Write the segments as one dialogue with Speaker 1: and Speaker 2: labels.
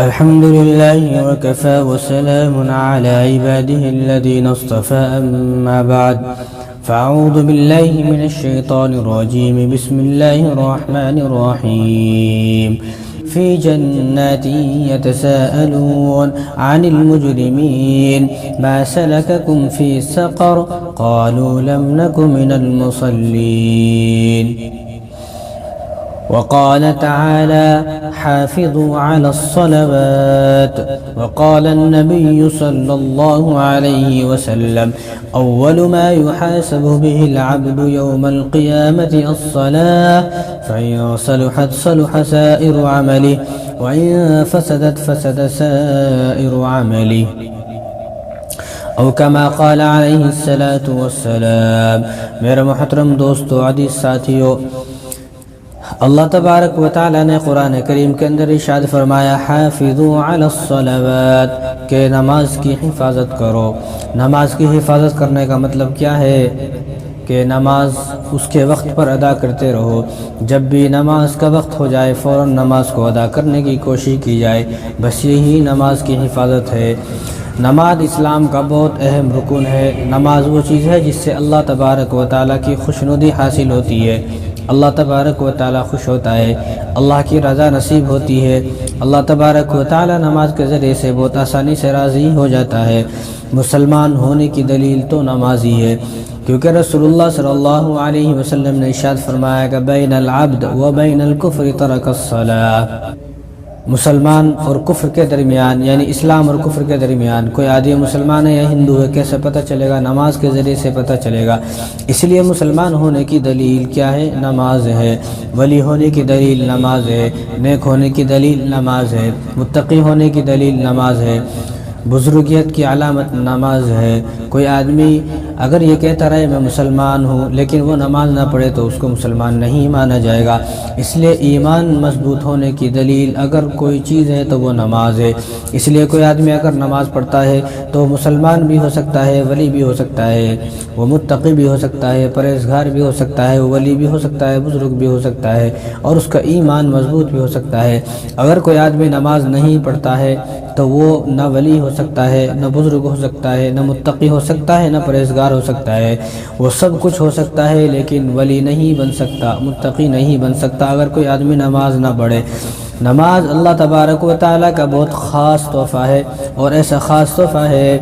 Speaker 1: الحمد لله وكفى وسلام على عباده الذين اصطفى أما بعد فأعوذ بالله من الشيطان الرجيم بسم الله الرحمن الرحيم في جنات يتساءلون عن المجرمين ما سلككم في سقر قالوا لم نك من المصلين وقال تعالى حافظوا على الصلوات وقال النبي صلى الله عليه وسلم أول ما يحاسب به العبد يوم القيامة الصلاة فإن صلحت صلح سائر عمله وإن فسدت فسد سائر عمله او كما قال عليه الصلاة والسلام۔ میرے محترم دوستو، عزیز ساتھیو، اللہ تبارک و تعالی نے قرآن کریم کے اندر ارشاد فرمایا حافظوا علی الصلوات کہ نماز کی حفاظت کرو۔ نماز کی حفاظت کرنے کا مطلب کیا ہے؟ کہ نماز اس کے وقت پر ادا کرتے رہو۔ جب بھی نماز کا وقت ہو جائے فوراً نماز کو ادا کرنے کی کوشش کی جائے، بس یہی نماز کی حفاظت ہے۔ نماز اسلام کا بہت اہم رکن ہے۔ نماز وہ چیز ہے جس سے اللہ تبارک و تعالیٰ کی خوشنودی حاصل ہوتی ہے، اللہ تبارک و تعالیٰ خوش ہوتا ہے، اللہ کی رضا نصیب ہوتی ہے۔ اللہ تبارک و تعالیٰ نماز کے ذریعے سے بہت آسانی سے راضی ہو جاتا ہے۔ مسلمان ہونے کی دلیل تو نماز ہی ہے، کیونکہ رسول اللہ صلی اللہ علیہ وسلم نے ارشاد فرمایا کہ بین العبد و بین الکفر ترک الصلاۃ، مسلمان اور کفر کے درمیان یعنی اسلام اور کفر کے درمیان کوئی آدمی مسلمان ہے یا ہندو ہے کیسے پتہ چلے گا؟ نماز کے ذریعے سے پتہ چلے گا۔ اس لیے مسلمان ہونے کی دلیل کیا ہے؟ نماز ہے۔ ولی ہونے کی دلیل نماز ہے، نیک ہونے کی دلیل نماز ہے، متقی ہونے کی دلیل نماز ہے، بزرگیت کی علامت نماز ہے۔ کوئی آدمی اگر یہ کہتا رہے میں مسلمان ہوں لیکن وہ نماز نہ پڑھے تو اس کو مسلمان نہیں مانا جائے گا۔ اس لیے ایمان مضبوط ہونے کی دلیل اگر کوئی چیز ہے تو وہ نماز ہے۔ اس لیے کوئی آدمی اگر نماز پڑھتا ہے تو مسلمان بھی ہو سکتا ہے، ولی بھی ہو سکتا ہے، وہ متقی بھی ہو سکتا ہے، پرہیزگار بھی ہو سکتا ہے، وہ ولی بھی ہو سکتا ہے، بزرگ بھی ہو سکتا ہے، اور اس کا ایمان مضبوط بھی ہو سکتا ہے۔ اگر کوئی آدمی نماز نہیں پڑھتا ہے تو وہ نہ ولی ہو سکتا ہے، نہ بزرگ ہو سکتا ہے، نہ متقی ہو سکتا ہے، نہ پرہیزگار ہو سکتا ہے۔ وہ سب کچھ ہو سکتا ہے لیکن ولی نہیں بن سکتا، متقی نہیں بن سکتا اگر کوئی آدمی نماز نہ پڑھے۔ نماز اللہ تبارک و تعالیٰ کا بہت خاص تحفہ ہے، اور ایسا خاص تحفہ ہے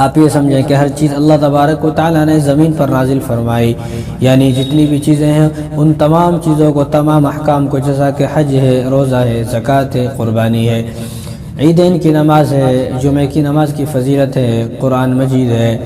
Speaker 1: آپ یہ سمجھیں کہ ہر چیز اللہ تبارک و تعالیٰ نے زمین پر نازل فرمائی، یعنی جتنی بھی چیزیں ہیں ان تمام چیزوں کو، تمام احکام کو، جیسا کہ حج ہے، روزہ ہے، زکوٰۃ ہے، قربانی ہے، عیدین کی نماز ہے، جمعہ کی نماز کی فضیلت ہے، قرآن مجید ہے،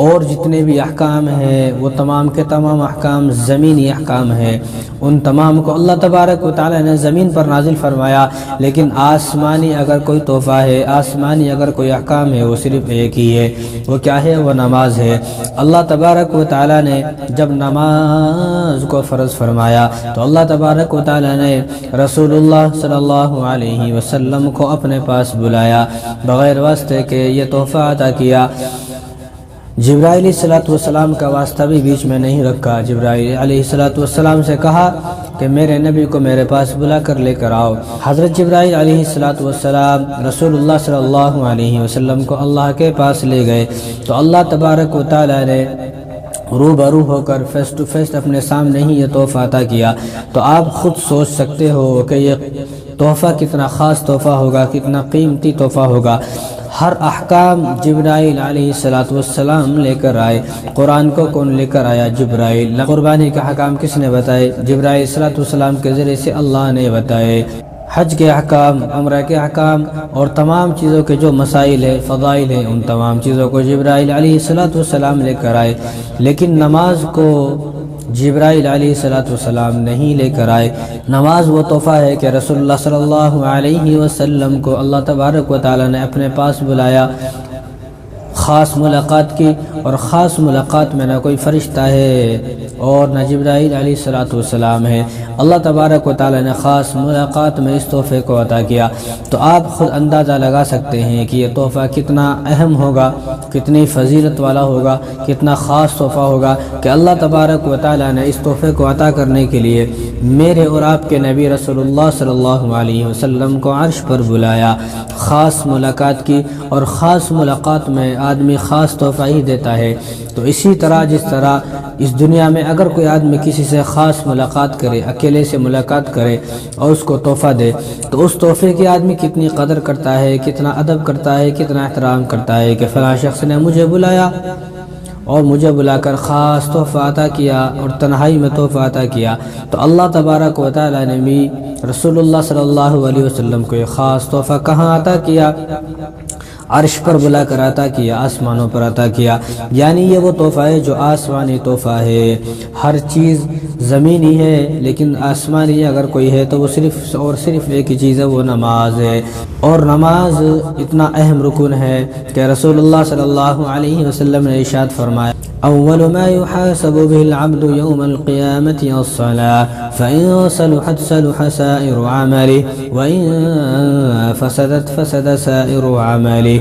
Speaker 1: اور جتنے بھی احکام ہیں وہ تمام کے تمام احکام زمینی احکام ہیں۔ ان تمام کو اللہ تبارک و تعالیٰ نے زمین پر نازل فرمایا، لیکن آسمانی اگر کوئی تحفہ ہے، آسمانی اگر کوئی احکام ہے، وہ صرف ایک ہی ہے۔ وہ کیا ہے؟ وہ نماز ہے۔ اللہ تبارک و تعالیٰ نے جب نماز کو فرض فرمایا تو اللہ تبارک و تعالیٰ نے رسول اللہ صلی اللہ علیہ وسلم کو اپنے پاس بلایا، بغیر واسطے کے یہ تحفہ عطا کیا۔ جبرائیل علیہ السلام کا واسطہ بھی بیچ میں نہیں رکھا۔ جبرائیل علیہ السلام سے کہا کہ میرے نبی کو میرے پاس بلا کر لے کر آؤ۔ حضرت جبرائیل علیہ السلام رسول اللہ صلی اللہ علیہ وسلم کو اللہ کے پاس لے گئے تو اللہ تبارک و تعالیٰ نے روبرو ہو کر فیس ٹو فیس اپنے سامنے ہی یہ تحفہ عطا کیا۔ تو آپ خود سوچ سکتے ہو کہ یہ تحفہ کتنا خاص تحفہ ہوگا، کتنا قیمتی تحفہ ہوگا۔ ہر احکام جبرائیل علیہ السلام لے کر آئے۔ قرآن کو کون لے کر آیا؟ جبرائیل۔ قربانی کا حکام کس نے بتائے؟ جبرائیل السلام کے ذریعے سے اللہ نے بتائے۔ حج کے احکام، عمرہ کے احکام اور تمام چیزوں کے جو مسائل ہیں، فضائل ہیں، ان تمام چیزوں کو جبرائیل علیہ السلام لے کر آئے، لیکن نماز کو جبرائیل علیہ السلام نہیں لے کر آئے۔ نماز وہ تحفہ ہے کہ رسول اللہ صلی اللہ علیہ وسلم کو اللہ تبارک و تعالیٰ نے اپنے پاس بلایا، خاص ملاقات کی، اور خاص ملاقات میں نہ کوئی فرشتہ ہے اور نہ جبرائیل علیہ الصلوۃ والسلام ہے۔ اللہ تبارک و تعالی نے خاص ملاقات میں اس تحفے کو عطا کیا، تو آپ خود اندازہ لگا سکتے ہیں کہ یہ تحفہ کتنا اہم ہوگا، کتنی فضیلت والا ہوگا، کتنا خاص تحفہ ہوگا کہ اللہ تبارک و تعالی نے اس تحفے کو عطا کرنے کے لیے میرے اور آپ کے نبی رسول اللہ صلی اللہ علیہ وسلم کو عرش پر بلایا، خاص ملاقات کی، اور خاص ملاقات میں آدمی خاص تحفہ ہی دیتا ہے۔ تو اسی طرح جس طرح اس دنیا میں اگر کوئی آدمی کسی سے خاص ملاقات کرے، اکیلے سے ملاقات کرے اور اس کو تحفہ دے، تو اس تحفے کی آدمی کتنی قدر کرتا ہے، کتنا ادب کرتا ہے، کتنا احترام کرتا ہے کہ فلاں شخص نے مجھے بلایا اور مجھے بلا کر خاص تحفہ عطا کیا اور تنہائی میں تحفہ عطا کیا۔ تو اللہ تبارک و تعالی نے بھی رسول اللہ صلی اللہ علیہ وسلم کو یہ خاص تحفہ کہاں عطا کیا؟ عرش پر بلا کر عطا کیا، آسمانوں پر عطا کیا۔ یعنی یہ وہ تحفہ ہے جو آسمانی تحفہ ہے۔ ہر چیز زمینی ہے، لیکن آسمانی اگر کوئی ہے تو وہ صرف اور صرف ایک ہی چیز ہے، وہ نماز ہے۔ اور نماز اتنا اہم رکن ہے کہ رسول اللہ صلی اللہ علیہ وسلم نے ارشاد فرمایا، اول ما يحاسب به العبد يوم القيامة الصلاة فإن صلحت صلح سائر عمله وإن فسدت فسد سائر عمله۔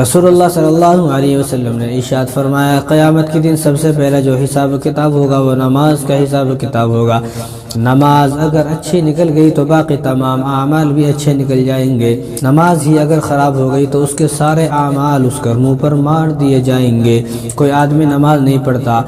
Speaker 1: رسول اللہ صلی اللہ علیہ وسلم نے ارشاد فرمایا، قیامت کے دن سب سے پہلا جو حساب و کتاب ہوگا وہ نماز کا حساب و کتاب ہوگا۔ نماز اگر اچھی نکل گئی تو باقی تمام اعمال بھی اچھے نکل جائیں گے، نماز ہی اگر خراب ہو گئی تو اس کے سارے اعمال اس کے منہ پر مار دیے جائیں گے۔ کوئی آدمی نماز نہیں پڑھتا،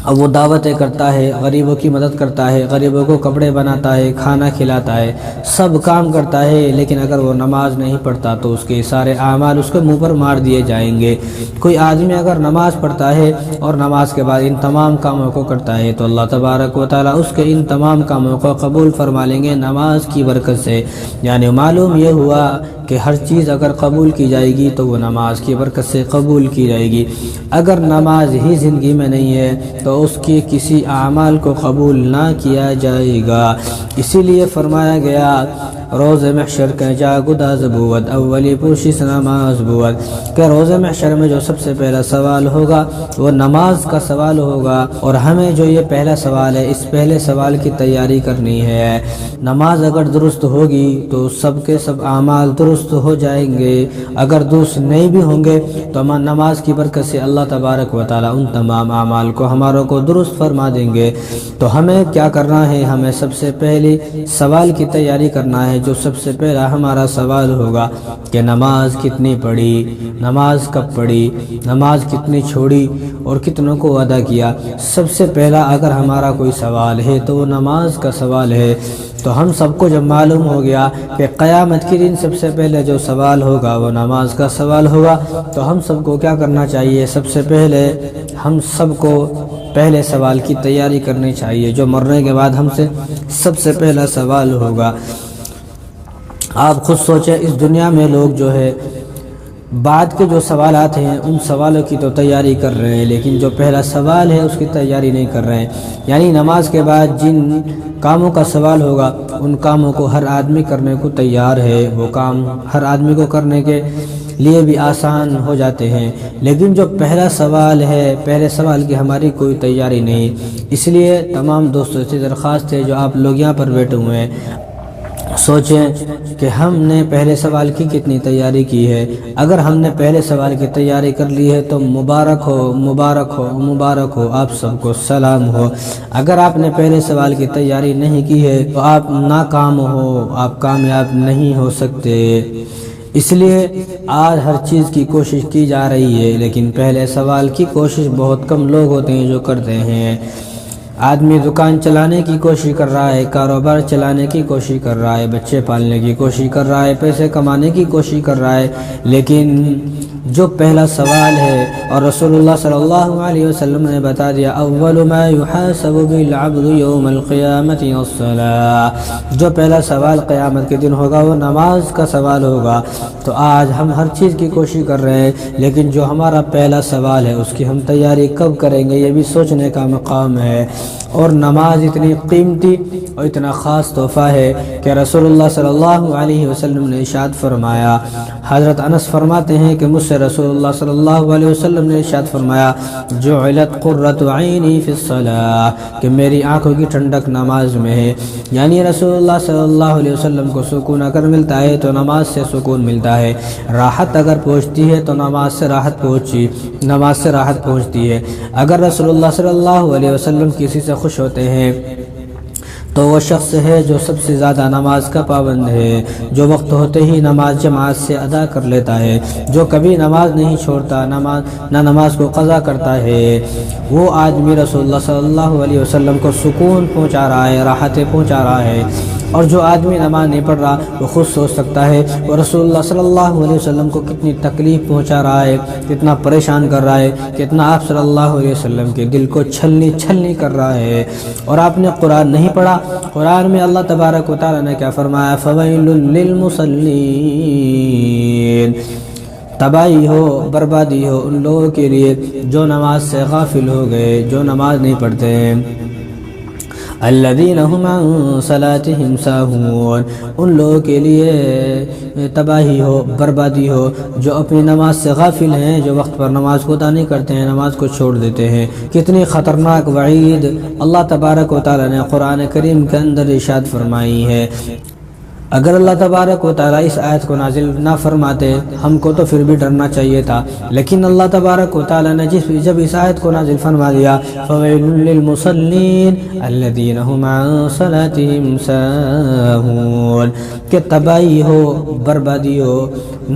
Speaker 1: اب وہ دعوتیں کرتا ہے، غریبوں کی مدد کرتا ہے، غریبوں کو کپڑے بناتا ہے، کھانا کھلاتا ہے، سب کام کرتا ہے، لیکن اگر وہ نماز نہیں پڑھتا تو اس کے سارے اعمال اس کے منہ پر مار دیے جائیں گے۔ کوئی آدمی اگر نماز پڑھتا ہے اور نماز کے بعد ان تمام کاموں کو کرتا ہے تو اللہ تبارک و تعالیٰ اس کے ان تمام کاموں کو قبول فرما لیں گے نماز کی برکت سے۔ یعنی معلوم یہ ہوا کہ ہر چیز اگر قبول کی جائے گی تو وہ نماز کی برکت سے قبول کی جائے گی۔ اگر نماز ہی زندگی میں نہیں ہے تو اس کی کسی اعمال کو قبول نہ کیا جائے گا۔ اسی لیے فرمایا گیا، روز محشر کے جا گداز بود اولی پوشش نماز بود، کہ روز محشر میں جو سب سے پہلا سوال ہوگا وہ نماز کا سوال ہوگا، اور ہمیں جو یہ پہلا سوال ہے اس پہلے سوال کی تیاری کرنی ہے۔ نماز اگر درست ہوگی تو سب کے سب اعمال درست ہو جائیں گے، اگر درست نہیں بھی ہوں گے تو ہم نماز کی برکت سے اللہ تبارک و تعالی ان تمام اعمال کو ہماروں کو درست فرما دیں گے۔ تو ہمیں کیا کرنا ہے؟ ہمیں سب سے پہلے سوال کی تیاری کرنا ہے۔ جو سب سے پہلا ہمارا سوال ہوگا کہ نماز کتنی پڑھی، نماز کب پڑھی، نماز کتنی چھوڑی اور کتنوں کو ادا کیا۔ سب سے پہلا اگر ہمارا کوئی سوال ہے تو وہ نماز کا سوال ہے۔ تو ہم سب کو جب معلوم ہو گیا کہ قیامت کے دن سب سے پہلے جو سوال ہوگا وہ نماز کا سوال ہوگا، تو ہم سب کو کیا کرنا چاہیے؟ سب سے پہلے ہم سب کو پہلے سوال کی تیاری کرنی چاہیے، جو مرنے کے بعد ہم سے سب سے پہلا سوال ہوگا۔ آپ خود سوچیں، اس دنیا میں لوگ جو ہے بعد کے جو سوالات ہیں ان سوالوں کی تو تیاری کر رہے ہیں، لیکن جو پہلا سوال ہے اس کی تیاری نہیں کر رہے ہیں۔ یعنی نماز کے بعد جن کاموں کا سوال ہوگا ان کاموں کو ہر آدمی کرنے کو تیار ہے، وہ کام ہر آدمی کو کرنے کے لیے بھی آسان ہو جاتے ہیں، لیکن جو پہلا سوال ہے پہلے سوال کی ہماری کوئی تیاری نہیں۔ اس لیے تمام دوستوں سے درخواست ہے جو آپ لوگ یہاں پر بیٹھے ہوئے ہیں، سوچیں کہ ہم نے پہلے سوال کی کتنی تیاری کی ہے۔ اگر ہم نے پہلے سوال کی تیاری کر لی ہے تو مبارک ہو، مبارک ہو، مبارک ہو، آپ سب کو سلام ہو۔ اگر آپ نے پہلے سوال کی تیاری نہیں کی ہے تو آپ ناکام ہو، آپ کامیاب نہیں ہو سکتے۔ اس لیے آج ہر چیز کی کوشش کی جا رہی ہے، لیکن پہلے سوال کی کوشش بہت کم لوگ ہوتے ہیں جو کرتے ہیں۔ آدمی دکان چلانے کی کوشش کر رہا ہے، کاروبار چلانے کی کوشش کر رہا ہے، بچے پالنے کی کوشش کر رہا ہے، پیسے کمانے کی کوشش کر رہا ہے، لیکن جو پہلا سوال ہے، اور رسول اللہ صلی اللہ علیہ وسلم نے بتا دیا، اول ما يحاسب به العبد يوم القيامة الصلاة، جو پہلا سوال قیامت کے دن ہوگا وہ نماز کا سوال ہوگا۔ تو آج ہم ہر چیز کی کوشش کر رہے ہیں، لیکن جو ہمارا پہلا سوال ہے اس کی ہم تیاری کب کریں گے یہ بھی سوچنے کا مقام ہے۔ اور نماز اتنی قیمتی اور اتنا خاص تحفہ ہے کہ رسول اللہ صلی اللہ علیہ وسلم نے ارشاد فرمایا، حضرت انس فرماتے ہیں کہ مجھ سے رسول اللہ صلی اللہ علیہ وسلم نے ارشاد فرمایا جعلت قرۃ عینی فی الصلاۃ کہ میری آنکھوں کی ٹھنڈک نماز میں ہے، یعنی رسول اللہ صلی اللہ علیہ وسلم کو سکون اگر ملتا ہے تو نماز سے سکون ملتا ہے، راحت اگر پہنچتی ہے تو نماز سے راحت پہنچتی ہے۔ اگر رسول اللہ صلی اللہ علیہ وسلم کسی سے خوش ہوتے ہیں تو وہ شخص ہے جو سب سے زیادہ نماز کا پابند ہے، جو وقت ہوتے ہی نماز جماعت سے ادا کر لیتا ہے، جو کبھی نماز نہیں چھوڑتا، نماز کو قضا کرتا ہے، وہ آدمی رسول اللہ صلی اللہ علیہ وسلم کو سکون پہنچا رہا ہے، راحتیں پہنچا رہا ہے۔ اور جو آدمی نماز نہیں پڑھ رہا وہ خود سوچ سکتا ہے وہ رسول اللہ صلی اللہ علیہ وسلم کو کتنی تکلیف پہنچا رہا ہے، کتنا پریشان کر رہا ہے، کتنا آپ صلی اللہ علیہ وسلم کے دل کو چھلنی کر رہا ہے۔ اور آپ نے قرآن نہیں پڑھا، قرآن میں اللہ تبارک و تعالیٰ نے کیا فرمایا فویل للمصلین، تباہی ہو، بربادی ہو ان لوگوں کے لیے جو نماز سے غافل ہو گئے، جو نماز نہیں پڑھتے ہیں۔ الذین هم عن صلاتهم ساہون، ان لوگوں کے لیے تباہی ہو، بربادی ہو جو اپنی نماز سے غافل ہیں، جو وقت پر نماز کو ادا نہیں کرتے ہیں، نماز کو چھوڑ دیتے ہیں۔ کتنی خطرناک وعید اللہ تبارک و تعالیٰ نے قرآن کریم کے اندر ارشاد فرمائی ہے۔ اگر اللہ تبارک و تعالیٰ اس آیت کو نازل نہ فرماتے ہم کو تو پھر بھی ڈرنا چاہیے تھا، لیکن اللہ تبارک و تعالیٰ نے جب اس آیت کو نازل فرما دیا فویل للمصلین الذین هم عن صلاتهم ساہون کہ تباہی ہو، بربادی ہو،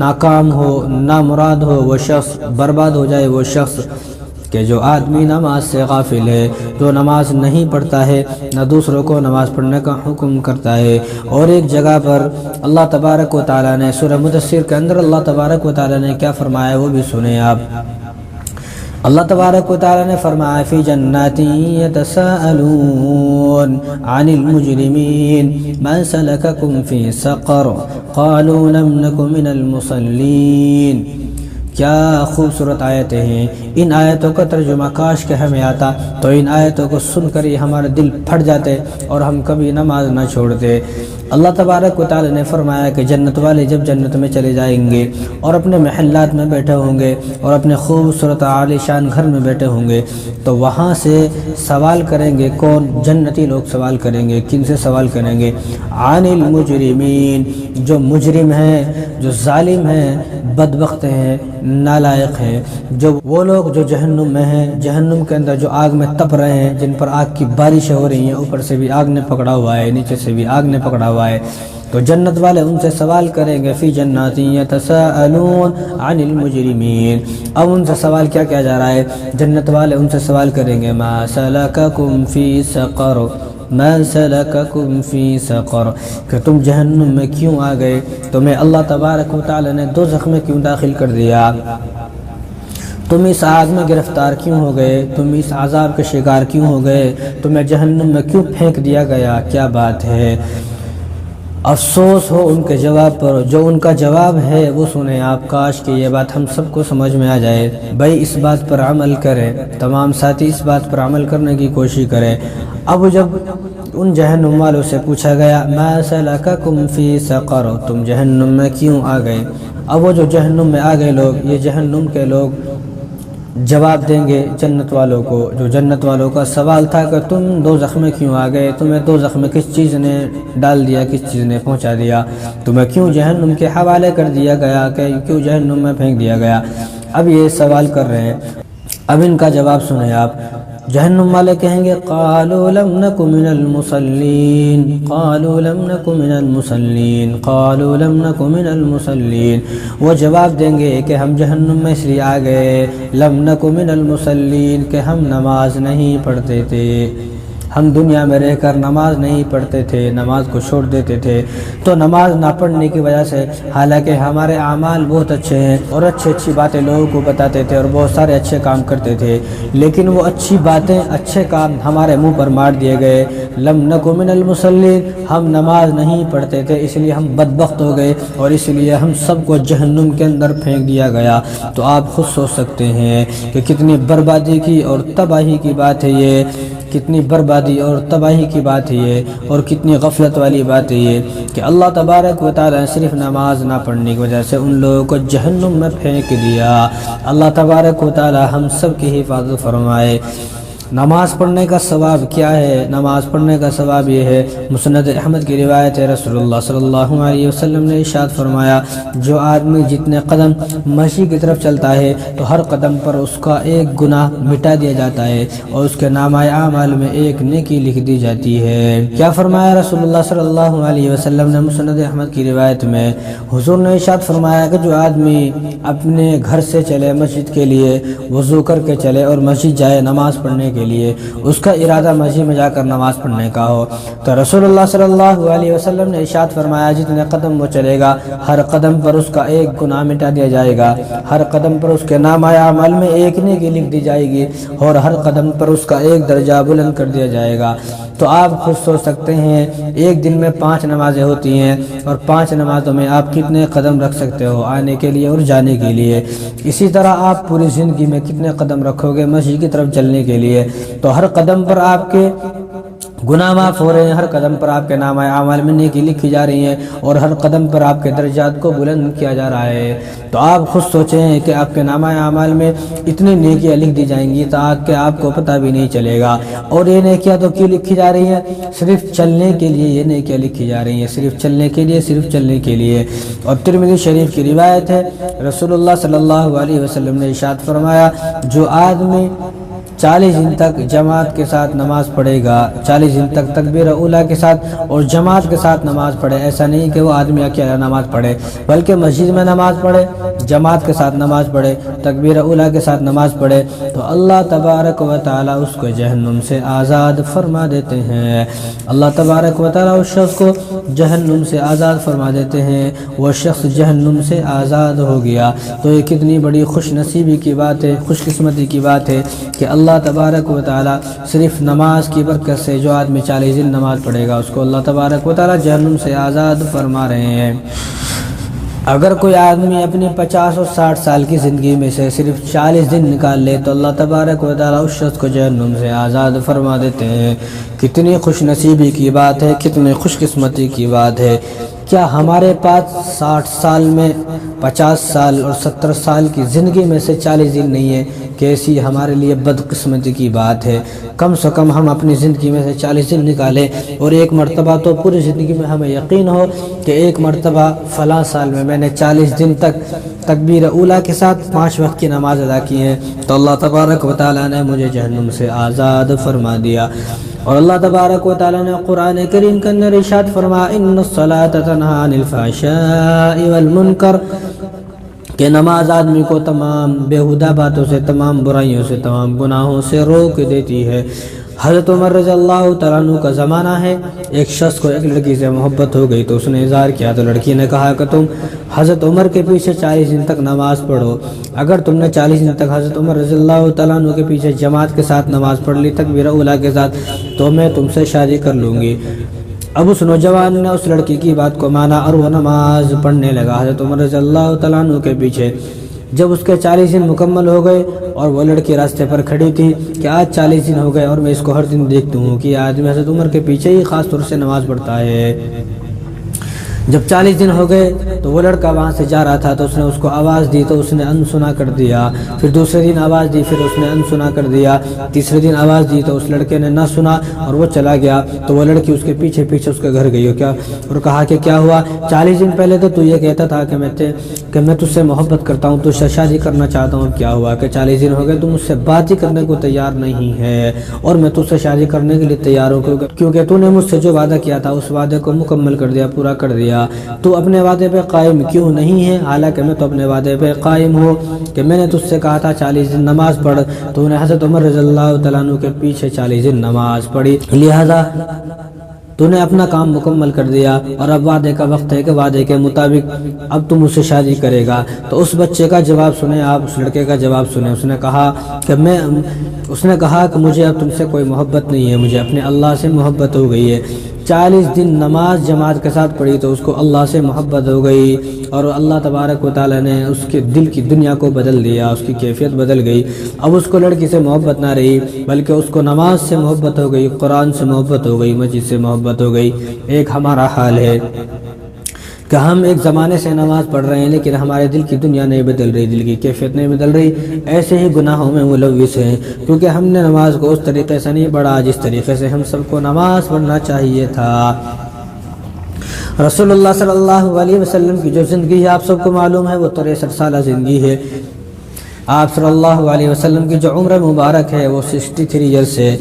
Speaker 1: ناکام ہو، نامراد ہو وہ شخص، برباد ہو جائے وہ شخص کہ جو آدمی نماز سے غافل ہے، جو نماز نہیں پڑھتا ہے، نہ دوسروں کو نماز پڑھنے کا حکم کرتا ہے۔ اور ایک جگہ پر اللہ تبارک و تعالیٰ نے سورہ مدثر کے اندر اللہ تبارک و تعالیٰ نے کیا فرمایا وہ بھی سنیں آپ۔ اللہ تبارک و تعالیٰ نے فرمایا فی جنات یتساءلون عن المجرمین ما سلککم فی سقر قالوا لم نک من المصلین۔ کیا خوبصورت آیتیں ہیں، ان آیتوں کا ترجمہ کاش کہ ہمیں آتا تو ان آیتوں کو سن کر ہی ہمارے دل پھٹ جاتے اور ہم کبھی نماز نہ چھوڑتے۔ اللہ تبارک و تعالی نے فرمایا کہ جنت والے جب جنت میں چلے جائیں گے اور اپنے محلات میں بیٹھے ہوں گے اور اپنے خوبصورت عالی شان گھر میں بیٹھے ہوں گے تو وہاں سے سوال کریں گے، کون؟ جنتی لوگ سوال کریں گے۔ کن سے سوال کریں گے؟ عن المجرمین، جو مجرم ہیں، جو ظالم ہیں، بدبخت ہیں، نالائق ہیں، جو وہ لوگ جو جہنم میں ہیں، جہنم کے اندر جو آگ میں تپ رہے ہیں، جن پر آگ کی بارشیں ہو رہی ہیں، اوپر سے بھی آگ نے پکڑا ہوا ہے، نیچے سے بھی آگ نے پکڑا ہوا ہے، تو جنت والے ان سے سوال کریں گے فی جنات یتساءلون عن المجرمین۔ اب ان سے سوال کیا کیا جا رہا ہے؟ جنت والے ان سے سوال کریں گے ما سلککم فی سقر، ما سلککم فی سقر، کہ تم جہنم میں کیوں آ گئے، تمہیں اللہ تبارک و تعالی نے دوزخ میں کیوں داخل کر دیا، تم اس آگ میں گرفتار کیوں ہو گئے، تم اس عذاب کے شکار کیوں ہو گئے، تمہیں جہنم میں کیوں پھینک دیا گیا، کیا بات ہے؟ افسوس ہو ان کے جواب پر، جو ان کا جواب ہے وہ سنیں آپ۔ کاش کہ یہ بات ہم سب کو سمجھ میں آ جائے۔ بھائی اس بات پر عمل کریں، تمام ساتھی اس بات پر عمل کرنے کی کوشش کریں۔ اب جب ان جہنم والوں سے پوچھا گیا ما سلککم فی سقر، تم جہنم میں کیوں آ گئے، اب وہ جو جہنم میں آ گئے لوگ، یہ جہنم کے لوگ جواب دیں گے جنت والوں کو، جو جنت والوں کا سوال تھا کہ تم دوزخ میں کیوں آ گئے، تمہیں دوزخ میں کس چیز نے ڈال دیا، کس چیز نے پہنچا دیا، تمہیں کیوں جہنم کے حوالے کر دیا گیا، کہ کیوں جہنم میں پھینک دیا گیا۔ اب یہ سوال کر رہے ہیں، اب ان کا جواب سنیں آپ۔ جہنم والے کہیں گے قالوا لم نک من المصلین، قالوا لم نک من المصلین، قالوا لم نک من المصلین۔ وہ جواب دیں گے کہ ہم جہنم میں اس لیے آ گئے لم نک من المصلین کہ ہم نماز نہیں پڑھتے تھے، ہم دنیا میں رہ کر نماز نہیں پڑھتے تھے، نماز کو چھوڑ دیتے تھے۔ تو نماز نہ پڑھنے کی وجہ سے حالانکہ ہمارے اعمال بہت اچھے ہیں اور اچھی باتیں لوگوں کو بتاتے تھے اور بہت سارے اچھے کام کرتے تھے، لیکن وہ اچھی باتیں، اچھے کام ہمارے منہ پر مار دیے گئے۔ لم نک من المصلین، ہم نماز نہیں پڑھتے تھے اس لیے ہم بدبخت ہو گئے اور اس لیے ہم سب کو جہنم کے اندر پھینک دیا گیا۔ تو آپ خود سوچ سکتے ہیں کہ کتنی بربادی کی اور تباہی کی بات ہے یہ، کتنی بربادی بربادی اور تباہی کی بات ہے یہ، اور کتنی غفلت والی بات ہے یہ کہ اللہ تبارک و تعالیٰ نے صرف نماز نہ پڑھنے کی وجہ سے ان لوگوں کو جہنم میں پھینک دیا۔ اللہ تبارک و تعالیٰ ہم سب کی حفاظت فرمائے۔ نماز پڑھنے کا ثواب کیا ہے؟ نماز پڑھنے کا ثواب یہ ہے، مسند احمد کی روایت ہے، رسول اللہ صلی اللہ علیہ وسلم نے ارشاد فرمایا، جو آدمی جتنے قدم مسجد کی طرف چلتا ہے تو ہر قدم پر اس کا ایک گناہ مٹا دیا جاتا ہے اور اس کے نامہ اعمال میں ایک نیکی لکھ دی جاتی ہے۔ کیا فرمایا رسول اللہ صلی اللہ علیہ وسلم نے مسند احمد کی روایت میں؟ حضور نے ارشاد فرمایا کہ جو آدمی اپنے گھر سے چلے مسجد کے لیے، وضو کر کے چلے اور مسجد جائے نماز پڑھنے کے لیے، اس کا ارادہ مسجد میں جا کر نماز پڑھنے کا ہو، تو رسول اللہ صلی اللہ علیہ وسلم نے ارشاد فرمایا، جتنے قدم وہ چلے گا ہر قدم پر اس کا ایک گناہ مٹا دیا جائے گا، ہر قدم پر اس کے نامہ اعمال میں ایک نیکی لکھ دی جائے گی، اور ہر قدم پر اس کا ایک درجہ بلند کر دیا جائے گا۔ تو آپ خود سوچ سکتے ہیں ایک دن میں 5 نمازیں ہوتی ہیں، اور 5 نمازوں میں آپ کتنے قدم رکھ سکتے ہو آنے کے لیے اور جانے کے لیے۔ اسی طرح آپ پوری زندگی میں کتنے قدم رکھو گے مسجد کی طرف چلنے کے لیے، تو ہر قدم پر آپ کے گناہ معاف ہو رہے ہیں، ہر قدم پر آپ کے نامہ اعمال میں نیکی لکھی جا رہی ہیں، اور ہر قدم پر آپ کے درجات کو بلند کیا جا رہا ہے۔ تو آپ خود سوچیں کہ آپ کے نامہ اعمال میں اتنی نیکیاں لکھ دی جائیں گی تاکہ آپ کو پتہ بھی نہیں چلے گا۔ اور یہ نیکیاں تو کیوں لکھی جا رہی ہیں؟ صرف چلنے کے لیے یہ نیکیاں لکھی جا رہی ہیں، صرف چلنے کے لیے، صرف چلنے کے لیے۔ اور ترمذی شریف کی روایت ہے، رسول اللہ صلی اللہ علیہ وسلم نے ارشاد فرمایا، جو آدمی 40 دن تک جماعت کے ساتھ نماز پڑھے گا، 40 دن تک تکبیر اولیٰ کے ساتھ اور جماعت کے ساتھ نماز پڑھے، ایسا نہیں کہ وہ آدمی اکیلا نماز پڑھے، بلکہ مسجد میں نماز پڑھے، جماعت کے ساتھ نماز پڑھے، تکبیر اولیٰ کے ساتھ نماز پڑھے، تو اللہ تبارک و تعالیٰ اس کو جہنم سے آزاد فرما دیتے ہیں۔ اللہ تبارک و تعالیٰ اس شخص کو جہنم سے آزاد فرما دیتے ہیں، وہ شخص جہنم سے آزاد ہو گیا۔ تو یہ کتنی بڑی خوش نصیبی کی بات ہے، خوش قسمتی کی بات ہے کہ اللہ تبارک و تعالیٰ صرف نماز کی برکت سے جو آدمی 40 دن نماز پڑھے گا اس کو اللہ تبارک و تعالیٰ جہنم سے آزاد فرما رہے ہیں۔ اگر کوئی آدمی اپنی 50 اور 60 سال کی زندگی میں سے صرف 40 دن نکال لے تو اللہ تبارک و تعالیٰ اس شخص کو جہنم سے آزاد فرما دیتے ہیں۔ کتنی خوش نصیبی کی بات ہے، کتنی خوش قسمتی کی بات ہے۔ کیا ہمارے پاس 60 سال میں 50 سال اور 70 سال کی زندگی میں سے 40 دن نہیں ہے؟ کیسی ہمارے لیے بدقسمتی کی بات ہے۔ کم سے کم ہم اپنی زندگی میں سے 40 دن نکالیں، اور ایک مرتبہ تو پوری زندگی میں ہمیں یقین ہو کہ ایک مرتبہ فلاں سال میں نے 40 دن تک تکبیر اولیٰ کے ساتھ 5 وقت کی نماز ادا کی ہے، تو اللہ تبارک و تعالیٰ نے مجھے جہنم سے آزاد فرما دیا۔ اور اللہ تبارک و تعالیٰ نے قرآن کریم کے اندر ارشاد فرمایا، ان الصلاۃ تنہی عن الفحشاء والمنکر، کہ نماز آدمی کو تمام بیہودہ باتوں سے، تمام برائیوں سے، تمام گناہوں سے روک دیتی ہے۔ حضرت عمر رضی اللہ تعالیٰ عنہ کا زمانہ ہے، ایک شخص کو ایک لڑکی سے محبت ہو گئی تو اس نے اظہار کیا، تو لڑکی نے کہا کہ تم حضرت عمر کے پیچھے 40 دن تک نماز پڑھو، اگر تم نے 40 دن تک حضرت عمر رضی اللہ تعالیٰ عنہ کے پیچھے جماعت کے ساتھ نماز پڑھ لی تکبیر اولیٰ کے ساتھ، تو میں تم سے شادی کر لوں گی۔ اب اس نوجوان نے اس لڑکی کی بات کو مانا اور وہ نماز پڑھنے لگا حضرت عمر رضی اللہ تعالیٰ عنہ کے پیچھے۔ جب اس کے 40 دن مکمل ہو گئے اور وہ لڑکی راستے پر کھڑی تھی کہ آج 40 دن ہو گئے اور میں اس کو ہر دن دیکھتی ہوں کہ آدمی حضرت عمر کے پیچھے ہی خاص طور سے نماز پڑھتا ہے۔ جب 40 دن ہو گئے تو وہ لڑکا وہاں سے جا رہا تھا تو اس نے اس کو آواز دی تو اس نے انسنا کر دیا، پھر دوسرے دن آواز دی، پھر اس نے انسنا کر دیا، تیسرے دن آواز دی تو اس لڑکے نے نہ سنا اور وہ چلا گیا۔ تو وہ لڑکی اس کے پیچھے پیچھے اس کے گھر گئی اور کہا کہ کیا ہوا، 40 دن پہلے تو یہ کہتا تھا کہ میں تجھ سے محبت کرتا ہوں، تجھ سے شادی کرنا چاہتا ہوں، کیا ہوا کہ 40 دن ہو گئے تم مجھ سے بات ہی کرنے کو تیار نہیں ہے، اور میں تجھ سے شادی کرنے کے لیے تیار ہوں کیونکہ تو نے مجھ سے جو وعدہ کیا تھا اس وعدے کو مکمل کر دیا، پورا کر دیا۔ تو اپنے وعدے پہ قائم کیوں نہیں ہے؟ حالانکہ میں تو اپنے وعدے پہ قائم ہوں کہ میں نے تجھ سے کہا تھا 40 دن نماز پڑھ، تو نے حضرت عمر رضی اللہ تعالیٰ عنہ کے پیچھے 40 دن نماز پڑھی، لہذا تو نے اپنا کام مکمل کر دیا اور اب وعدے کا وقت ہے کہ وعدے کے مطابق اب تم مجھ سے شادی کرے گا۔ تو اس بچے کا جواب سنیں آپ، اس لڑکے کا جواب سنیں۔ اس نے کہا کہ مجھے اب تم سے کوئی محبت نہیں ہے، مجھے اپنے اللہ سے محبت ہو گئی ہے، 40 دن نماز جماعت کے ساتھ پڑھی تو اس کو اللہ سے محبت ہو گئی، اور اللہ تبارک و تعالیٰ نے اس کے دل کی دنیا کو بدل دیا، اس کی کیفیت بدل گئی۔ اب اس کو لڑکی سے محبت نہ رہی، بلکہ اس کو نماز سے محبت ہو گئی، قرآن سے محبت ہو گئی، مسجد سے محبت ہو گئی۔ ایک ہمارا حال ہے کہ ہم ایک زمانے سے نماز پڑھ رہے ہیں، لیکن ہمارے دل کی دنیا نہیں بدل رہی، دل کی کیفیت نہیں بدل رہی، ایسے ہی گناہوں میں ملوث ہیں، کیونکہ ہم نے نماز کو اس طریقے سے نہیں پڑھا جس طریقے سے ہم سب کو نماز پڑھنا چاہیے تھا۔ رسول اللہ صلی اللہ علیہ وسلم کی جو زندگی ہے آپ سب کو معلوم ہے، وہ 63 سالہ زندگی ہے۔ آپ صلی اللہ علیہ وسلم کی جو عمر مبارک ہے وہ 63 ایئرس ہے۔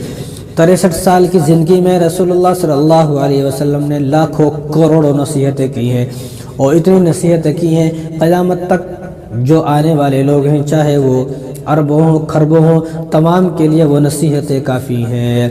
Speaker 1: 63 سال کی زندگی میں رسول اللہ صلی اللہ علیہ وسلم نے لاکھوں کروڑوں نصیحتیں کی ہیں، اور اتنی نصیحتیں کی ہیں قیامت تک جو آنے والے لوگ ہیں، چاہے وہ اربوں ہوں کھربوں ہوں، تمام کے لیے وہ نصیحتیں کافی ہیں۔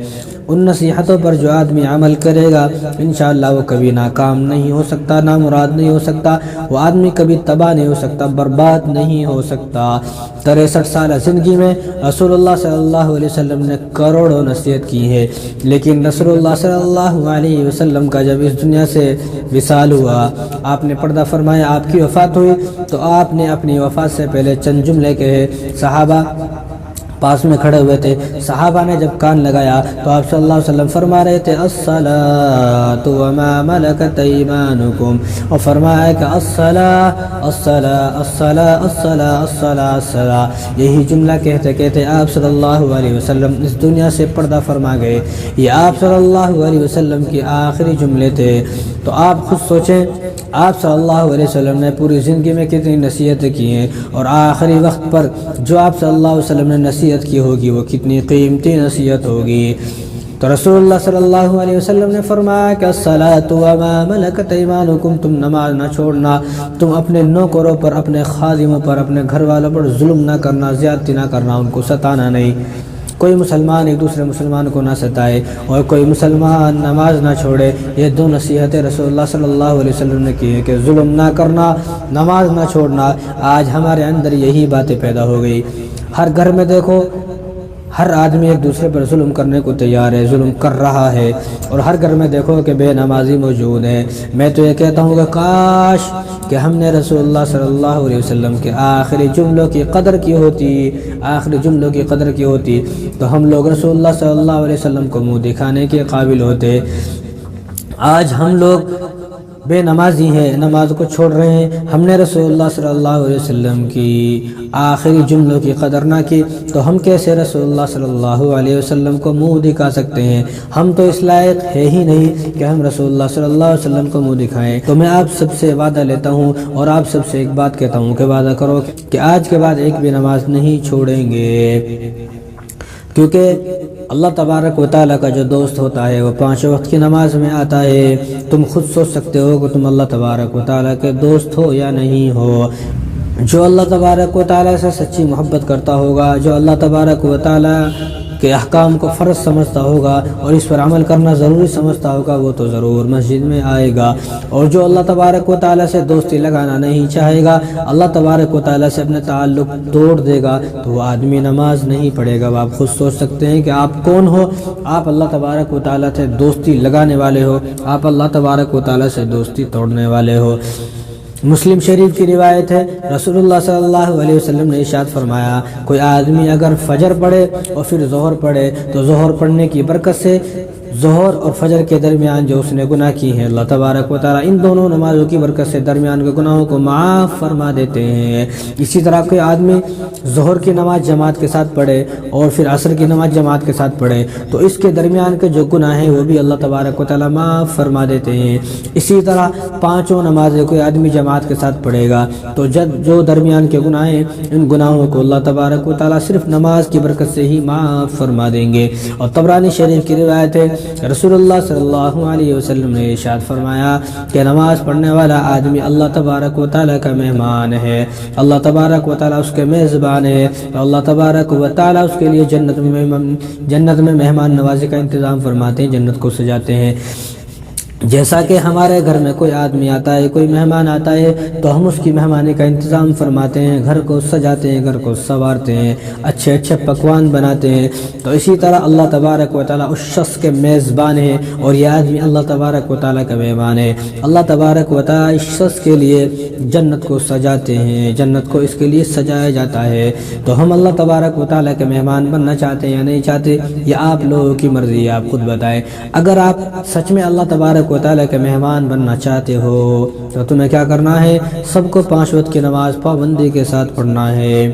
Speaker 1: ان نصیحتوں پر جو آدمی عمل کرے گا انشاءاللہ وہ کبھی ناکام نہیں ہو سکتا، نامراد نہیں ہو سکتا، وہ آدمی کبھی تباہ نہیں ہو سکتا، برباد نہیں ہو سکتا۔ 63 سالہ زندگی میں رسول اللہ صلی اللہ علیہ وسلم نے کروڑوں نصیحت کی ہے، لیکن رسول اللہ صلی اللہ علیہ وسلم کا جب اس دنیا سے وصال ہوا، آپ نے پردہ فرمایا، آپ کی وفات ہوئی، تو آپ نے اپنی وفات سے پہلے چند جملے کہے۔ صحابہ پاس میں کھڑے ہوئے تھے، صحابہ نے جب کان لگایا تو آپ صلی اللہ علیہ وسلم فرما رہے تھے الصلاۃ وما ملکت ایمانکم، اور فرمایا کہ الصلاۃ الصلاۃ الصلاۃ الصلاۃ الصلاۃ الصلاۃ، یہی جملہ کہتے کہتے آپ صلی اللہ علیہ وسلم اس دنیا سے پردہ فرما گئے۔ یہ آپ صلی اللہ علیہ وسلم کے آخری جملے تھے۔ تو آپ خود سوچیں، آپ صلی اللہ علیہ وسلم نے پوری زندگی میں کتنی نصیحتیں کی ہیں، اور آخری وقت پر جو آپ صلی اللہ علیہ وسلم نے نصیحت کی ہوگی وہ کتنی قیمتی نصیحت ہوگی۔ تو رسول اللہ صلی اللہ علیہ وسلم نے فرمایا کہ الصلاۃ وما ملکت ایمانکم، تم نماز نہ چھوڑنا، تم اپنے نوکروں پر، اپنے خادموں پر، اپنے گھر والوں پر ظلم نہ کرنا، زیادتی نہ کرنا، ان کو ستانا نہیں۔ کوئی مسلمان ایک دوسرے مسلمان کو نہ ستائے، اور کوئی مسلمان نماز نہ چھوڑے۔ یہ دو نصیحتیں رسول اللہ صلی اللہ علیہ وسلم نے کی ہیں کہ ظلم نہ کرنا، نماز نہ چھوڑنا۔ آج ہمارے اندر یہی باتیں پیدا ہو گئی۔ ہر گھر میں دیکھو، ہر آدمی ایک دوسرے پر ظلم کرنے کو تیار ہے، ظلم کر رہا ہے، اور ہر گھر میں دیکھو کہ بے نمازی موجود ہے۔ میں تو یہ کہتا ہوں کہ کاش کہ ہم نے رسول اللہ صلی اللہ علیہ وسلم کے آخری جملوں کی قدر کی ہوتی، آخری جملوں کی قدر کی ہوتی، تو ہم لوگ رسول اللہ صلی اللہ علیہ وسلم کو منہ دکھانے کے قابل ہوتے۔ آج ہم لوگ بے نمازی ہیں، نماز کو چھوڑ رہے ہیں۔ ہم نے رسول اللہ صلی اللہ علیہ وسلم کی آخری جملوں کی قدر نہ کی، تو ہم کیسے رسول اللہ صلی اللہ علیہ وسلم کو منہ دکھا سکتے ہیں؟ ہم تو اس لائق ہے ہی نہیں کہ ہم رسول اللہ صلی اللہ علیہ وسلم کو منہ دکھائیں۔ تو میں آپ سب سے وعدہ لیتا ہوں، اور آپ سب سے ایک بات کہتا ہوں کہ وعدہ کرو کہ آج کے بعد ایک بھی نماز نہیں چھوڑیں گے، کیونکہ اللہ تبارک و تعالیٰ کا جو دوست ہوتا ہے وہ 5 وقت کی نماز میں آتا ہے۔ تم خود سوچ سکتے ہو کہ تم اللہ تبارک و تعالیٰ کے دوست ہو یا نہیں ہو۔ جو اللہ تبارک و تعالیٰ سے سچی محبت کرتا ہوگا، جو اللہ تبارک و تعالیٰ کے احکام کو فرض سمجھتا ہوگا اور اس پر عمل کرنا ضروری سمجھتا ہوگا، وہ تو ضرور مسجد میں آئے گا۔ اور جو اللہ تبارک و تعالیٰ سے دوستی لگانا نہیں چاہے گا، اللہ تبارک و تعالیٰ سے اپنے تعلق توڑ دے گا، تو وہ آدمی نماز نہیں پڑھے گا۔ آپ خود سوچ سکتے ہیں کہ آپ کون ہو؟ آپ اللہ تبارک و تعالیٰ سے دوستی لگانے والے ہو، آپ اللہ تبارک و تعالیٰ سے دوستی توڑنے والے ہو۔ مسلم شریف کی روایت ہے، رسول اللہ صلی اللہ علیہ وسلم نے ارشاد فرمایا، کوئی آدمی اگر فجر پڑھے اور پھر ظہر پڑھے تو ظہر پڑھنے کی برکت سے ظہر اور فجر کے درمیان جو اس نے گناہ کی ہیں، اللہ تبارک و تعالیٰ ان دونوں نمازوں کی برکت سے درمیان کے گناہوں کو معاف فرما دیتے ہیں۔ اسی طرح کوئی آدمی ظہر کی نماز جماعت کے ساتھ پڑھے اور پھر عصر کی نماز جماعت کے ساتھ پڑھے تو اس کے درمیان کے جو گناہ ہیں وہ بھی اللہ تبارک و تعالیٰ معاف فرما دیتے ہیں۔ اسی طرح 5 نمازیں کوئی آدمی جماعت کے ساتھ پڑھے گا تو جو درمیان کے گناہ ہیں، ان گناہوں کو اللہ تبارک و تعالیٰ صرف نماز کی برکت سے ہی معاف فرما دیں گے۔ اور طبرانی شریف کی روایت ہے، رسول اللہ صلی اللہ علیہ وسلم نے ارشاد فرمایا کہ نماز پڑھنے والا آدمی اللہ تبارک و تعالیٰ کا مہمان ہے، اللہ تبارک و تعالیٰ اس کے میزبان ہے، اللہ تبارک و تعالیٰ اس کے لیے جنت میں مہمان نوازی کا انتظام فرماتے ہیں، جنت کو سجاتے ہیں۔ جیسا کہ ہمارے گھر میں کوئی آدمی آتا ہے، کوئی مہمان آتا ہے تو ہم اس کی مہمانی کا انتظام فرماتے ہیں، گھر کو سجاتے ہیں، گھر کو سنوارتے ہیں، اچھے اچھے پکوان بناتے ہیں، تو اسی طرح اللہ تبارک و تعالیٰ اس شخص کے میزبان ہے اور یہ آدمی اللہ تبارک و تعالیٰ کا مہمان ہے۔ اللہ تبارک و تعالیٰ اس شخص کے لیے جنت کو سجاتے ہیں، جنت کو اس کے لیے سجایا جاتا ہے۔ تو ہم اللہ تبارک و تعالیٰ کے مہمان بننا چاہتے ہیں یا نہیں چاہتے، یہ آپ لوگوں کی مرضی ہے، آپ خود بتائیں۔ اگر آپ سچ میں اللہ تبارک و تعالیٰ کے مہمان بننا چاہتے ہو تو تمہیں کیا کرنا ہے؟ سب کو 5 وقت کی نماز پابندی کے ساتھ پڑھنا ہے۔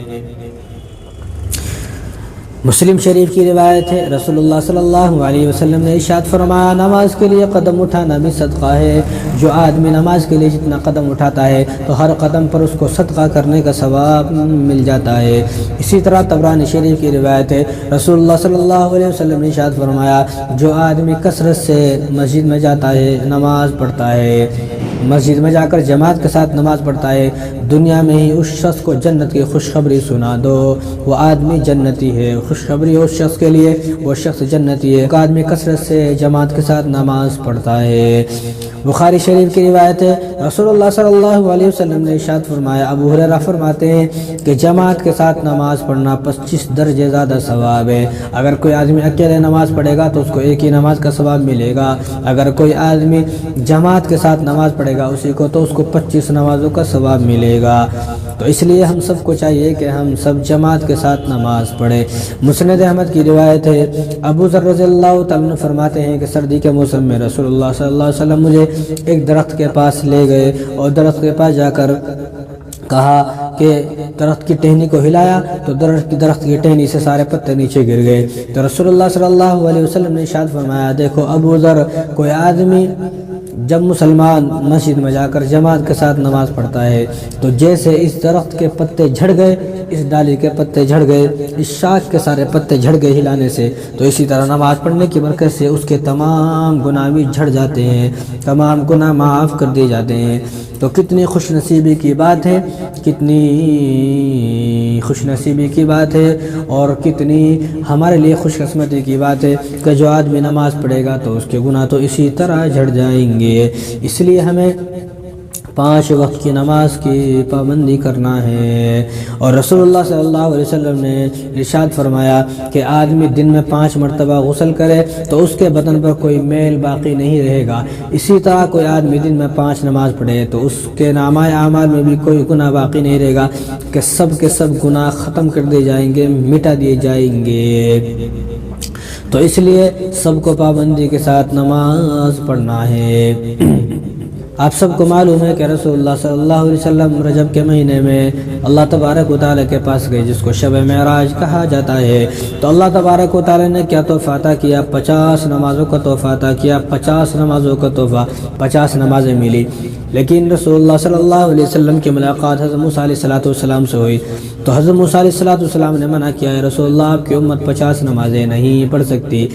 Speaker 1: مسلم شریف کی روایت ہے، رسول اللہ صلی اللہ علیہ وسلم نے ارشاد فرمایا، نماز کے لیے قدم اٹھانا بھی صدقہ ہے۔ جو آدمی نماز کے لیے جتنا قدم اٹھاتا ہے تو ہر قدم پر اس کو صدقہ کرنے کا ثواب مل جاتا ہے۔ اسی طرح طبرانی شریف کی روایت ہے، رسول اللہ صلی اللہ علیہ وسلم نے ارشاد فرمایا، جو آدمی کثرت سے مسجد میں جاتا ہے، نماز پڑھتا ہے، مسجد میں جا کر جماعت کے ساتھ نماز پڑھتا ہے، دنیا میں ہی اس شخص کو جنت کی خوشخبری سنا دو، وہ آدمی جنتی ہے۔ خوشخبری اس شخص کے لیے، وہ شخص جنتی ہے۔ ایک آدمی کثرت سے جماعت کے ساتھ نماز پڑھتا ہے۔ بخاری شریف کی روایت ہے، رسول اللہ صلی اللہ علیہ وسلم نے ارشاد فرمایا، ابو ہریرہ فرماتے ہیں کہ جماعت کے ساتھ نماز پڑھنا 25 درجے زیادہ ثواب ہے۔ اگر کوئی آدمی اکیلے نماز پڑھے گا تو اس کو ایک ہی نماز کا ثواب ملے گا، اگر کوئی آدمی جماعت کے ساتھ نماز پڑھے گا اسی کو تو اس کو 25 نمازوں کا ثواب ملے گا۔ تو اس لیے ہم سب کو چاہیے کہ ہم سب جماعت کے ساتھ نماز پڑھیں۔ مسند احمد کی روایت ہے، ابو ذر رضی اللہ تعالیٰ عنہ فرماتے ہیں کہ سردی کے موسم میں رسول اللہ صلی اللہ علیہ وسلم مجھے ایک درخت کے پاس لے گئے اور درخت کے پاس جا کر کہا کہ درخت کی ٹہنی کو ہلایا تو درخت کی ٹہنی سے سارے پتے نیچے گر گئے۔ تو رسول اللہ صلی اللہ علیہ وسلم نے ارشاد فرمایا، دیکھو ابو ذر، کوئی آدمی جب مسلمان مسجد میں جا کر جماعت کے ساتھ نماز پڑھتا ہے تو جیسے اس درخت کے پتے جھڑ گئے، اس ڈالی کے پتے جھڑ گئے، اس شاخ کے سارے پتے جھڑ گئے ہلانے سے، تو اسی طرح نماز پڑھنے کی برکت سے اس کے تمام گناہ بھی جھڑ جاتے ہیں، تمام گناہ معاف کر دیے جاتے ہیں۔ تو کتنی خوش نصیبی کی بات ہے، کتنی خوش نصیبی کی بات ہے اور کتنی ہمارے لیے خوش قسمتی کی بات ہے کہ جو آدمی نماز پڑھے گا تو اس کے گناہ تو اسی طرح جھڑ جائیں گے۔ اس لیے ہمیں 5 وقت کی نماز کی پابندی کرنا ہے۔ اور رسول اللہ صلی اللہ علیہ وسلم نے ارشاد فرمایا کہ آدمی دن میں 5 مرتبہ غسل کرے تو اس کے بدن پر کوئی میل باقی نہیں رہے گا۔ اسی طرح کوئی آدمی دن میں 5 نماز پڑھے تو اس کے نامہ اعمال میں بھی کوئی گناہ باقی نہیں رہے گا کہ سب کے سب گناہ ختم کر دیے جائیں گے، مٹا دیے جائیں گے۔ تو اس لیے سب کو پابندی کے ساتھ نماز پڑھنا ہے۔ آپ سب کو معلوم ہے کہ رسول اللہ صلی اللہ علیہ وسلم رجب کے مہینے میں اللہ تبارک و تعالیٰ کے پاس گئے، جس کو شب معراج کہا جاتا ہے۔ تو اللہ تبارک و تعالیٰ نے کیا تحفہ عطا کیا؟ 50 نمازوں کا تحفہ عطا کیا، 50 نمازوں کا تحفہ، 50 نمازیں ملی۔ لیکن رسول اللہ صلی اللہ علیہ وسلم کی ملاقات حضرت موسیٰ علیہ السلام سے ہوئی تو حضرت موسیٰ علیہ السلام نے منع کیا، ہے رسول اللہ آپ کی امت 50 نمازیں نہیں پڑھ سکتی۔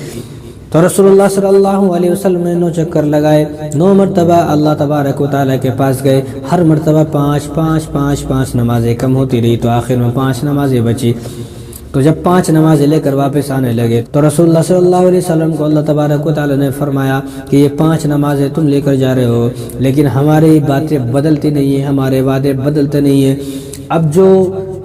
Speaker 1: تو رسول اللہ صلی اللہ علیہ وسلم نے 9 چکر لگائے، 9 مرتبہ اللہ تبارک و تعالیٰ کے پاس گئے، ہر مرتبہ 5 نمازیں کم ہوتی رہی تو آخر میں 5 نمازیں بچی۔ تو جب 5 نمازیں لے کر واپس آنے لگے تو رسول اللہ صلی اللہ علیہ وسلم کو اللہ تبارک و تعالیٰ نے فرمایا کہ یہ 5 نمازیں تم لے کر جا رہے ہو لیکن ہماری باتیں بدلتی نہیں ہیں، ہمارے وعدے بدلتے نہیں ہیں۔ اب جو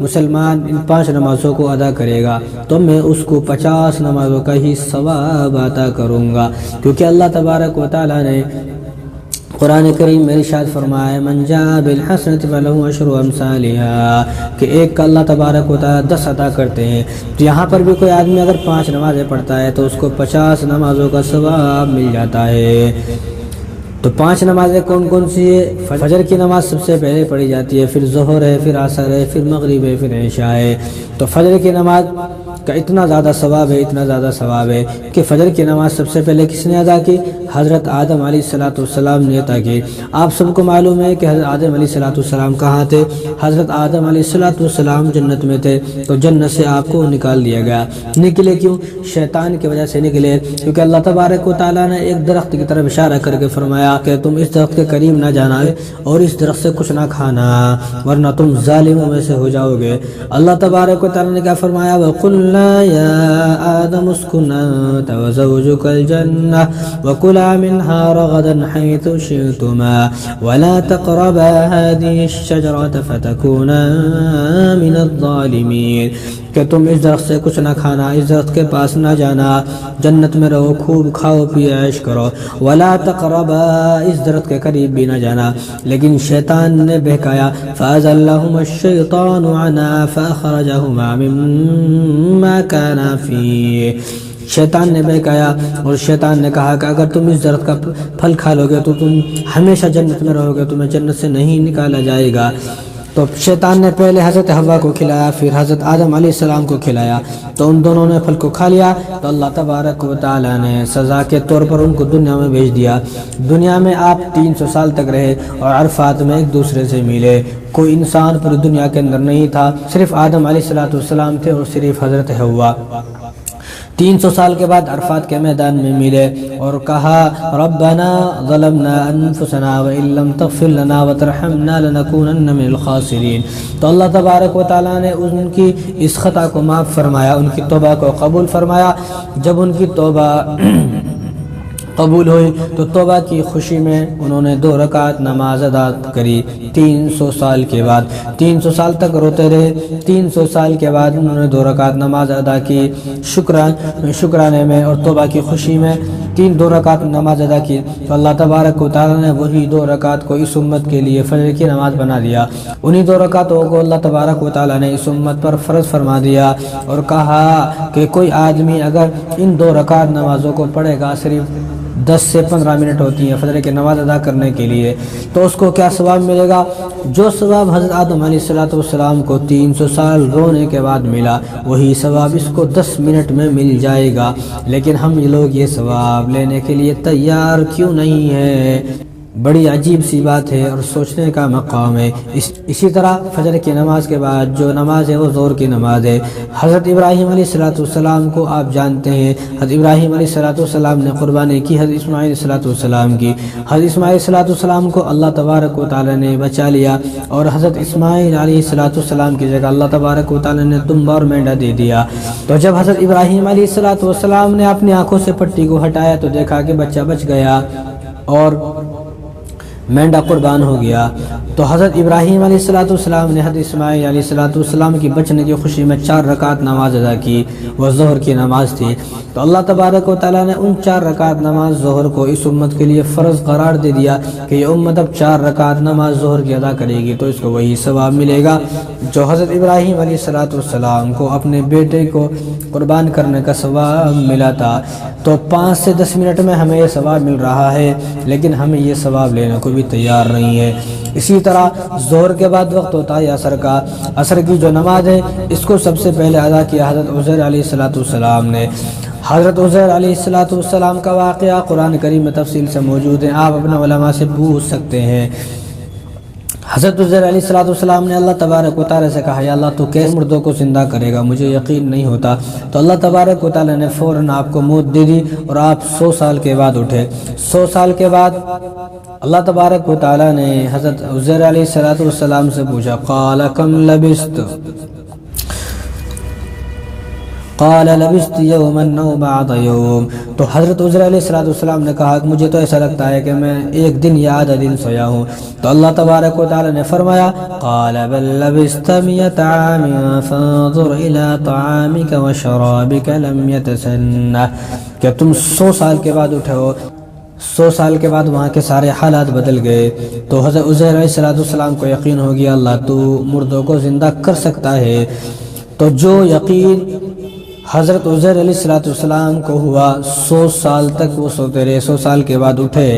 Speaker 1: مسلمان ان 5 نمازوں کو ادا کرے گا تو میں اس کو 50 نمازوں کا ہی ثواب عطا کروں گا، کیونکہ اللہ تبارک و تعالیٰ نے قرآن کریم میں ارشاد فرمایا، من جاء بالحسنۃ فلہ عشر امثالها، کہ ایک کا اللہ تبارک و تعالیٰ 10 عطا کرتے ہیں۔ تو یہاں پر بھی کوئی آدمی اگر 5 نمازیں پڑھتا ہے تو اس کو 50 نمازوں کا ثواب مل جاتا ہے۔ تو 5 نمازیں کون کون سی ہے؟ فجر کی نماز سب سے پہلے پڑھی جاتی ہے، پھر ظہر ہے، پھر عصر ہے، پھر مغرب ہے، پھر عشاء ہے۔ تو فجر کی نماز کا اتنا زیادہ ثواب ہے، اتنا زیادہ ثواب ہے کہ فجر کی نماز سب سے پہلے کس نے ادا کی؟ حضرت آدم علیہ السلام نے ادا کی۔ آپ سب کو معلوم ہے کہ حضرت آدم علیہ السلام کہاں تھے؟ حضرت آدم علیہ السلام جنت میں تھے، تو جنت سے آپ کو نکال دیا گیا۔ نکلے کیوں؟ شیطان کی وجہ سے نکلے، کیونکہ اللہ تبارک و تعالیٰ نے ایک درخت کی طرف اشارہ کر کے فرمایا کہ تم اس درخت کے قریب نہ جانا اور اس درخت سے کچھ نہ کھانا ورنہ تم ظالموں میں سے ہو جاؤ گے۔ اللہ تبارک و تعالیٰ نے کیا فرمایا؟ وَقُلْنَا قلنا يا آدم اسكن أنت وزوجك الجنة وكلا منها رغدا حيث شئتما ولا تقربا هذه الشجرة فتكونا من الظالمين کہ تم اس درخت سے کچھ نہ کھانا، اس درخت کے پاس نہ جانا، جنت میں رہو، خوب کھاؤ پیو عیش کرو، ولا تقربا اس درخت کے قریب بھی نہ جانا۔ لیکن شیطان نے بہکایا، فأزلهما الشیطان عنها فأخرجهما مما كانا فيه، شیطان نے بہکایا اور شیطان نے کہا کہ اگر تم اس درخت کا پھل کھا لو گے تو تم ہمیشہ جنت میں رہو گے، تمہیں جنت سے نہیں نکالا جائے گا۔ تو شیطان نے پہلے حضرت حوا کو کھلایا، پھر حضرت آدم علیہ السلام کو کھلایا، تو ان دونوں نے پھل کو کھا لیا، تو اللہ تبارک و تعالی نے سزا کے طور پر ان کو دنیا میں بھیج دیا۔ دنیا میں آپ 300 سال تک رہے اور عرفات میں ایک دوسرے سے ملے۔ کوئی انسان پوری دنیا کے اندر نہیں تھا، صرف آدم علیہ السلام تھے اور صرف حضرت حوا۔ 300 سال کے بعد عرفات کے میدان میں ملے اور کہا ربنا ظلمنا انفسنا وان لم تغفر لنا وترحمنا لنكونن من الخاسرین۔ تو اللہ تبارک و تعالی نے ان کی اس خطا کو معاف فرمایا، ان کی توبہ کو قبول فرمایا۔ جب ان کی توبہ قبول ہوئی تو توبہ کی خوشی میں انہوں نے 2 رکعت نماز ادا کری 300 سال کے بعد۔ 300 سال تک روتے رہے، 300 سال کے بعد انہوں نے 2 رکعت نماز ادا کی شکرانے میں اور توبہ کی خوشی میں 2 رکعت نماز ادا کی۔ تو اللہ تبارک و تعالی نے وہی 2 رکعت کو اس امت کے لیے فجر کی نماز بنا دیا۔ انہی 2 رکعتوں کو اللہ تبارک و تعالی نے اس امت پر فرض فرما دیا اور کہا کہ کوئی آدمی اگر ان 2 رکعت نمازوں کو پڑھے گا، صرف 10 سے 15 منٹ ہوتی ہیں فجر کی نماز ادا کرنے کے لیے، تو اس کو کیا ثواب ملے گا؟ جو ثواب حضرت آدم علیہ السلام کو 300 سال رونے کے بعد ملا، وہی ثواب اس کو 10 منٹ میں مل جائے گا۔ لیکن ہم لوگ یہ ثواب لینے کے لیے تیار کیوں نہیں ہیں؟ بڑی عجیب سی بات ہے اور سوچنے کا مقام ہے۔ اسی طرح فجر کی نماز کے بعد جو نماز ہے وہ ظہر کی نماز ہے۔ حضرت ابراہیم علیہ السلام کو آپ جانتے ہیں، حضرت ابراہیم علیہ السلام نے قربانی کی حضرت اسماعیل علیہ السلام کی۔ حضرت اسماعیل علیہ السلام کو اللہ تبارک و تعالی نے بچا لیا اور حضرت اسماعیل علیہ السلام کی جگہ اللہ تبارک و تعالی نے دمبا اور مینڈا دے دیا۔ تو جب حضرت ابراہیم علیہ السلام نے اپنی آنکھوں سے پٹی کو ہٹایا تو دیکھا کہ بچہ بچ گیا اور مینڈا قربان ہو گیا۔ تو حضرت ابراہیم علیہ السلام نے حضرت اسماعیل علیہ السلام کی بچنے کی خوشی میں 4 رکعت نماز ادا کی، وہ ظہر کی نماز تھی۔ تو اللہ تبارک و تعالیٰ نے ان 4 رکعت نماز ظہر کو اس امت کے لیے فرض قرار دے دیا کہ یہ امت اب 4 رکعت نماز ظہر کی ادا کرے گی، تو اس کو وہی ثواب ملے گا جو حضرت ابراہیم علیہ السلام کو اپنے بیٹے کو قربان کرنے کا ثواب ملا تھا۔ تو 5 سے 10 منٹ میں ہمیں یہ ثواب مل رہا ہے، لیکن ہمیں یہ ثواب لینے کو بھی تیار نہیں ہے۔ اسی طرح ظہر کے بعد وقت ہوتا ہے عصر کا۔ عصر کی جو نماز ہے اس کو سب سے پہلے ادا کیا حضرت عزیر علیہ السلام نے۔ حضرت عزیر علیہ السلام کا واقعہ قرآن کریم میں تفصیل سے موجود ہے، آپ اپنے علماء سے پوچھ سکتے ہیں۔ حضرت عزیر علیہ السلام نے اللہ تبارک و تعالی سے کہا یا اللہ تو کیسے مردوں کو زندہ کرے گا، مجھے یقین نہیں ہوتا۔ تو اللہ تبارک و تعالی نے فوراً آپ کو موت دے دی اور آپ 100 سال کے بعد اٹھے۔ 100 سال کے بعد اللہ تبارک و تعالی نے حضرت عزیر علیہ السلام سے پوچھا قال کم لبست، قال لبست یوما او بعض یوم۔ تو حضرت عزیر علیہ السلام نے کہا کہ مجھے تو ایسا لگتا ہے کہ میں 1 دن یا آدھا دن سویا ہوں۔ تو اللہ تبارک و تعالی نے فرمایا قال بل لبست 100 عام فانظر الى طعامك وشرابك لم يتسنه، کہ تم 100 سال کے بعد اٹھے ہو۔ 100 سال کے بعد وہاں کے سارے حالات بدل گئے۔ تو حضرت عزیر علیہ السلام کو یقین ہو گیا اللہ تو مردوں کو زندہ کر سکتا ہے۔ تو جو یقین حضرت عزیر علیہ السلام کو ہوا 100 سال تک وہ سوتے رہے، 100 سال کے بعد اٹھے۔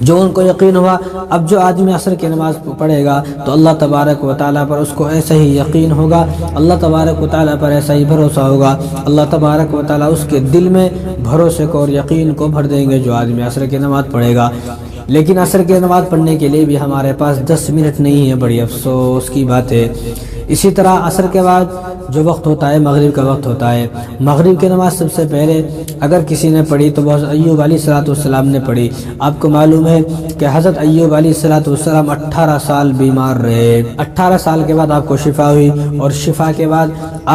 Speaker 1: جو ان کو یقین ہوا اب جو آدمی عصر کی نماز پڑھے گا تو اللہ تبارک و تعالیٰ پر اس کو ایسا ہی یقین ہوگا، اللہ تبارک و تعالیٰ پر ایسا ہی بھروسہ ہوگا، اللہ تبارک و تعالیٰ اس کے دل میں بھروسے کو اور یقین کو بھر دیں گے جو آدمی عصر کی نماز پڑھے گا۔ لیکن عصر کی نماز پڑھنے کے لیے بھی ہمارے پاس 10 منٹ نہیں ہے، بڑی افسوس کی بات ہے۔ اسی طرح عصر کے بعد جو وقت ہوتا ہے مغرب کا وقت ہوتا ہے، مغرب کی نماز سب سے پہلے اگر کسی نے پڑھی تو حضرت ایوب علیہ السلام نے پڑھی۔ آپ کو معلوم ہے کہ حضرت ایوب علیہ السلام 18 سال بیمار رہے، 18 سال کے بعد آپ کو شفا ہوئی، اور شفا کے بعد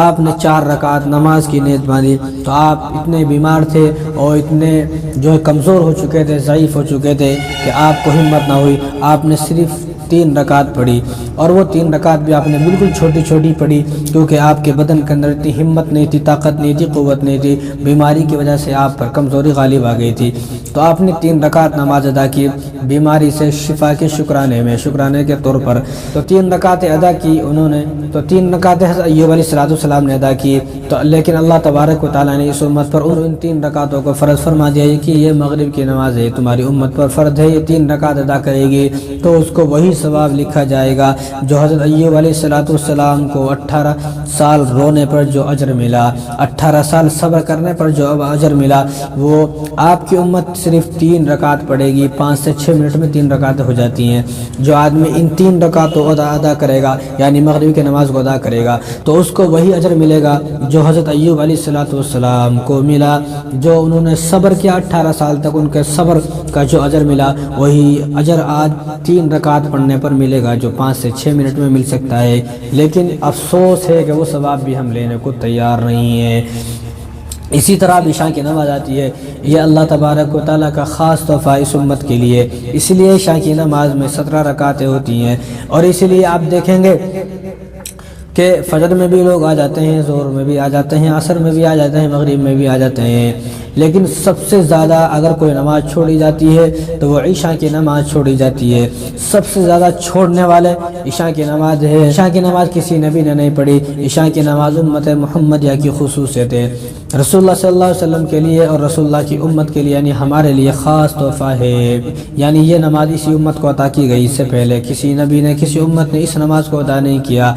Speaker 1: آپ نے 4 رکعت نماز کی نیت باندھی۔ تو آپ اتنے بیمار تھے اور اتنے جو ہے کمزور ہو چکے تھے، ضعیف ہو چکے تھے کہ آپ کو ہمت نہ ہوئی، آپ نے صرف 3 رکعت پڑھی، اور وہ 3 رکعت بھی آپ نے بالکل چھوٹی چھوٹی پڑھی، کیونکہ آپ کے بدن کے اندر اتنی ہمت نہیں تھی، طاقت نہیں تھی، قوت نہیں تھی، بیماری کی وجہ سے آپ پر کمزوری غالب آ گئی تھی۔ تو آپ نے 3 رکعت نماز ادا کی بیماری سے شفا کے شکرانے کے طور پر۔ تو 3 رکعتیں ادا کی انہوں نے، تو 3 رکعتیں حضرت ایوب علیہ السلام نے ادا کی، تو لیکن اللہ تبارک و تعالیٰ نے اس امت پر ان 3 رکعتوں کو فرض فرما دیا کہ یہ مغرب کی نماز ہے، تمہاری امت پر فرض ہے، یہ 3 رکعت ادا کرے گی تو اس کو وہی ثواب لکھا جائے گا جو حضرت ایوب علیہ السلام کو 18 سال رونے پر جو اجر ملا، 18 سال صبر کرنے پر جو اجر ملا، وہ آپ کی امت صرف 3 رکعت پڑھے گی، 5 سے 6 منٹ میں 3 رکعتیں ہو جاتی ہیں۔ جو آدمی ان 3 رکعتوں کو ادا کرے گا، یعنی مغرب کی نماز کو ادا کرے گا، تو اس کو وہی اجر ملے گا جو حضرت ایوب علیہ السلام کو ملا، جو انہوں نے صبر کیا 18 سال تک، ان کے صبر کا جو اجر ملا وہی اجر آج 3 رکعت پڑھنے پر ملے گا، جو 5 سے 6 منٹ میں مل سکتا ہے۔ لیکن افسوس ہے کہ وہ ثواب بھی ہم لینے کو تیار نہیں ہیں۔ اسی طرح عشاء کی نماز آتی ہے، یہ اللہ تبارک و تعالیٰ کا خاص تحفہ اس امت کے لیے، اس لیے عشاء کی نماز میں 17 رکعتیں ہوتی ہیں، اور اسی لیے آپ دیکھیں گے کہ فجر میں بھی لوگ آ جاتے ہیں، ظہر میں بھی آ جاتے ہیں، عصر میں بھی آ جاتے ہیں، مغرب میں بھی آ جاتے ہیں، لیکن سب سے زیادہ اگر کوئی نماز چھوڑی جاتی ہے تو وہ عشاء کی نماز چھوڑی جاتی ہے۔ سب سے زیادہ چھوڑنے والے عشاء کی نماز ہے۔ عشاء کی نماز کسی نبی نے نہیں پڑھی، عشاء کی نماز امت محمدیہ کی خصوصیت ہے، رسول اللہ صلی اللہ علیہ وسلم کے لیے اور رسول اللہ کی امت کے لیے، یعنی ہمارے لیے خاص تحفہ ہے۔ یعنی یہ نماز اسی امت کو عطا کی گئی، اس سے پہلے کسی نبی نے، کسی امت نے اس نماز کو ادا نہیں کیا۔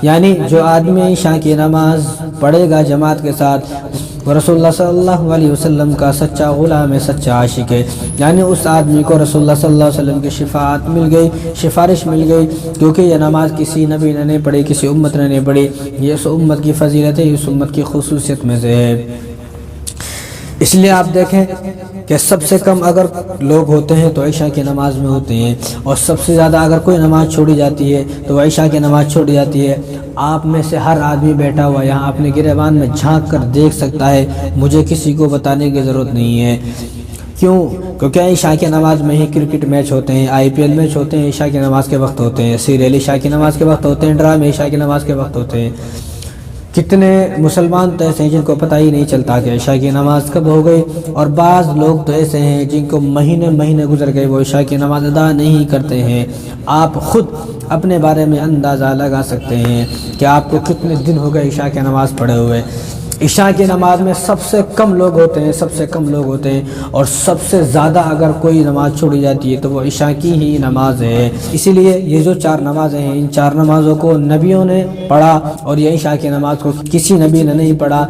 Speaker 1: یعنی جو آدمی عشاء کی نماز پڑھے گا جماعت کے ساتھ، وہ رسول اللہ صلی اللہ علیہ وسلم کا سچا غلام ہے، سچا عاشق ہے، یعنی اس آدمی کو رسول اللہ صلی اللہ علیہ وسلم کی شفاعت مل گئی، سفارش مل گئی، کیونکہ یہ نماز کسی نبی نے نہیں پڑھی، کسی امت نے نہیں پڑھی، یہ اس امت کی فضیلت ہے، اس امت کی خصوصیت میں سے ہے۔ اس لیے آپ دیکھیں کہ سب سے کم اگر لوگ ہوتے ہیں تو عشاء کی نماز میں ہوتے ہیں، اور سب سے زیادہ اگر کوئی نماز چھوڑی جاتی ہے تو وہ عشاء کی نماز چھوڑی جاتی ہے۔ آپ میں سے ہر آدمی بیٹھا ہوا یہاں اپنے گریبان میں جھانک کر دیکھ سکتا ہے، مجھے کسی کو بتانے کی ضرورت نہیں ہے۔ کیوں؟ کیونکہ عشاء کی نماز میں ہی کرکٹ میچ ہوتے ہیں، IPL میچ ہوتے ہیں، عشاء کی نماز کے وقت ہوتے ہیں، سیریل عشاء کی نماز کے وقت ہوتے ہیں، ڈرامے عشاء کی نماز کے وقت ہوتے ہیں۔ کتنے مسلمان تو ایسے ہیں جن کو پتہ ہی نہیں چلتا کہ عشاء کی نماز کب ہو گئی، اور بعض لوگ تو ایسے ہیں جن کو مہینے گزر گئے، وہ عشاء کی نماز ادا نہیں کرتے ہیں۔ آپ خود اپنے بارے میں اندازہ لگا سکتے ہیں کہ آپ کو کتنے دن ہو گئے عشاء کی نماز پڑھے ہوئے۔ عشاء کی نماز میں سب سے کم لوگ ہوتے ہیں، اور سب سے زیادہ اگر کوئی نماز چھوڑی جاتی ہے تو وہ عشاء کی ہی نماز ہے۔ اسی لیے یہ جو 4 نمازیں ہیں، ان 4 نمازوں کو نبیوں نے پڑھا، اور یہ عشاء کی نماز کو کسی نبی نے نہیں پڑھا۔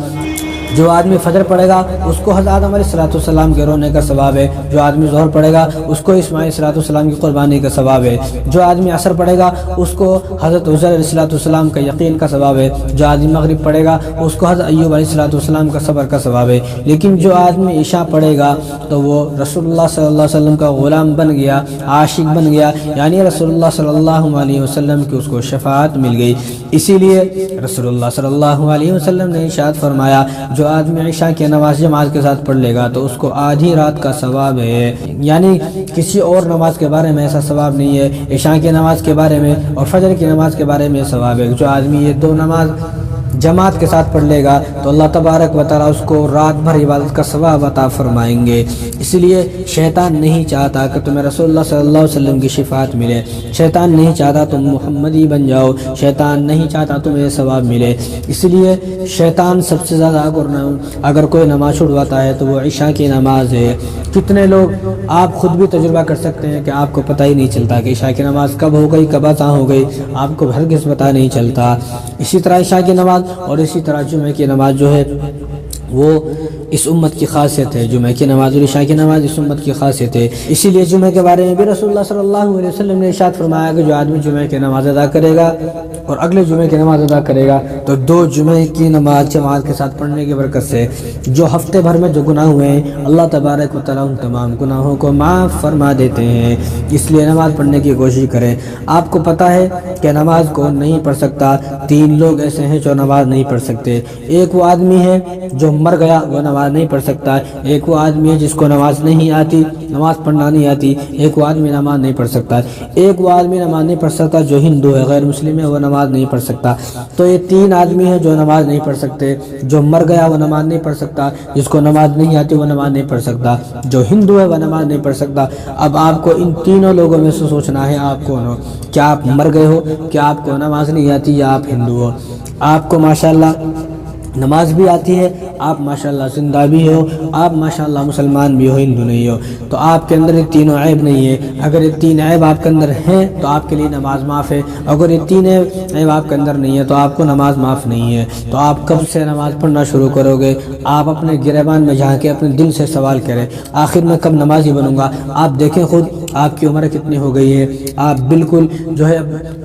Speaker 1: جو آدمی فجر پڑھے گا اس کو حضرت آدم علیہ السلام کے رونے کا ثواب ہے، جو آدمی ظہر پڑھے گا اس کو اسماعیل علیہ السلام کی قربانی کا ثواب ہے، جو آدمی عصر پڑھے گا اس کو حضرت عزیر علیہ السلام کا یقین کا ثواب ہے، جو آدمی مغرب پڑھے گا اس کو حضرت ایوب علیہ السلام کا صبر کا ثواب ہے۔ لیکن جو آدمی عشاء پڑھے گا تو وہ رسول اللہ صلی اللہ علیہ وسلم کا غلام بن گیا، عاشق بن گیا، یعنی رسول اللہ صلی اللہ علیہ وسلم کی اس کو شفاعت مل گئی۔ اسی لیے رسول اللہ صلی اللہ علیہ وسلم نے ارشاد فرمایا، جو آدمی عشاء کی نماز جماعت کے ساتھ پڑھ لے گا تو اس کو آدھی رات کا ثواب ہے۔ یعنی کسی اور نماز کے بارے میں ایسا ثواب نہیں ہے، عشاء کی نماز کے بارے میں اور فجر کی نماز کے بارے میں ثواب ہے۔ جو آدمی یہ 2 نماز جماعت کے ساتھ پڑھ لے گا تو اللہ تبارک و تعالیٰ اس کو رات بھر عبادت کا ثواب عطا فرمائیں گے۔ اس لیے شیطان نہیں چاہتا کہ تمہیں رسول اللہ صلی اللہ علیہ وسلم کی شفاعت ملے، شیطان نہیں چاہتا تم محمدی بن جاؤ، شیطان نہیں چاہتا تمہیں ثواب ملے۔ اس لیے شیطان سب سے زیادہ اگر کوئی نماز چھڑواتا ہے تو وہ عشاء کی نماز ہے۔ کتنے لوگ، آپ خود بھی تجربہ کر سکتے ہیں کہ آپ کو پتہ ہی نہیں چلتا کہ عشاء کی نماز کب ہو گئی، کب عطا ہو گئی، آپ کو ہرگز پتہ نہیں چلتا۔ اسی طرح عشاء کی نماز اور اسی طرح جمعہ کی نماز جو ہے وہ اس امت کی خاصیت ہے، جمعہ کی نماز اور عشاء کی نماز اس امت کی خاصیت ہے۔ اسی لیے جمعہ کے بارے میں بھی رسول اللہ صلی اللہ علیہ وسلم نے ارشاد فرمایا کہ جو آدمی جمعہ کی نماز ادا کرے گا اور اگلے جمعہ کی نماز ادا کرے گا تو 2 جمعہ کی نماز جماعت کے ساتھ پڑھنے کی برکت سے جو ہفتے بھر میں جو گناہ ہوئے ہیں اللہ تبارک و تعالیٰ ان تمام گناہوں کو معاف فرما دیتے ہیں۔ اس لیے نماز پڑھنے کی کوشش کریں۔ آپ کو پتہ ہے کہ نماز کون نہیں پڑھ سکتا؟ 3 لوگ ایسے ہیں جو نماز نہیں پڑھ سکتے۔ ایک وہ آدمی ہے جو مر گیا، وہ نماز نہیں پڑھ سکتا۔ ایک وہ آدمی ہے جس کو نماز نہیں آتی، نماز پڑھنا نہیں آتی۔ ایک وہ آدمی نماز نہیں پڑھ سکتا۔ ایک وہ آدمی نماز نہیں پڑھ سکتا جو ہندو ہے، غیر مسلم ہے، وہ نماز نہیں پڑھ سکتا۔ تو یہ 3 آدمی ہیں جو نماز نہیں پڑھ سکتے۔ جو مر گیا وہ نماز نہیں پڑھ سکتا، جس کو نماز نہیں آتی وہ نماز نہیں پڑھ سکتا، جو ہندو ہے وہ نماز نہیں پڑھ سکتا۔ اب آپ کو ان تینوں لوگوں میں سے سوچنا ہے آپ کون ہو؟ کیا آپ مر گئے ہو؟ کیا آپ کو نماز نہیں آتی؟ یا آپ ہندو ہو؟ آپ کو ماشاءاللہ نماز بھی آتی ہے، آپ ماشاءاللہ زندہ بھی ہو، آپ ماشاءاللہ مسلمان بھی ہو، ہندو نہیں ہو، تو آپ کے اندر یہ تینوں عیب نہیں ہے۔ اگر یہ 3 عیب آپ کے اندر ہیں تو آپ کے لیے نماز معاف ہے، اگر یہ 3 عیب آپ کے اندر نہیں ہے تو آپ کو نماز معاف نہیں ہے۔ تو آپ کب سے نماز پڑھنا شروع کرو گے؟ آپ اپنے گریبان میں جھانکیں، اپنے دل سے سوال کریں، آخر میں کب نمازی بنوں گا؟ آپ دیکھیں خود آپ کی عمر کتنی ہو گئی ہے، آپ بالکل جو ہے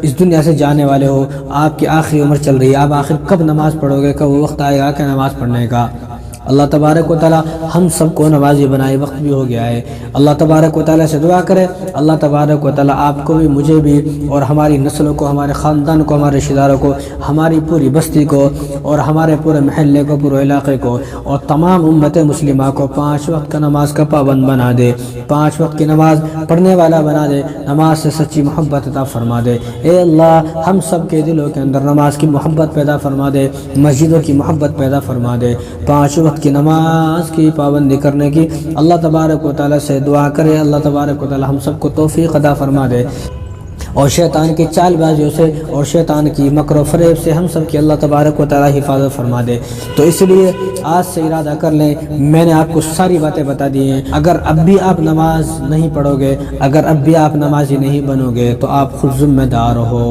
Speaker 1: اس دنیا سے جانے والے ہو، آپ کی آخری عمر چل رہی ہے، آپ آخر کب نماز پڑھو گے؟ کب وقت آئے گا کہ نماز پڑھنے کا؟ اللہ تبارک و تعالیٰ ہم سب کو نمازی بنائے، وقت بھی ہو گیا ہے۔ اللہ تبارک و تعالیٰ سے دعا کرے، اللہ تبارک و تعالیٰ آپ کو بھی، مجھے بھی، اور ہماری نسلوں کو، ہمارے خاندان کو، ہمارے رشتہ داروں کو، ہماری پوری بستی کو، اور ہمارے پورے محلے کو، پورے علاقے کو، اور تمام امت مسلمہ کو 5 وقت کا نماز کا پابند بنا دے، 5 وقت کی نماز پڑھنے والا بنا دے، نماز سے سچی محبت عطا فرما دے۔ اے اللہ ہم سب کے دلوں کے اندر نماز کی محبت پیدا فرما دے، مسجدوں کی محبت پیدا فرما دے، 5 وقت کی نماز کی پابندی کرنے کی اللہ تبارک و تعالیٰ سے دعا کرے۔ اللہ تبارک و تعالیٰ ہم سب کو توفیق عطا فرما دے، اور شیطان کی چال بازیوں سے اور شیطان کی مکر و فریب سے ہم سب کی اللہ تبارک و تعالیٰ حفاظت فرما دے۔ تو اس لیے آج سے ارادہ کر لیں، میں نے آپ کو ساری باتیں بتا دی ہیں، اگر اب بھی آپ نماز نہیں پڑھو گے، اگر اب بھی آپ نمازی نہیں بنو گے تو آپ خود ذمہ دار ہو۔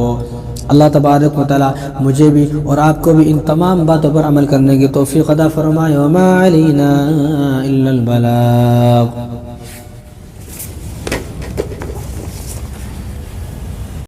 Speaker 1: اللہ تبارک و تعالیٰ مجھے بھی اور آپ کو بھی ان تمام باتوں پر عمل کرنے کی توفیق عطا فرمائے۔ وما علینا الا البلاغ۔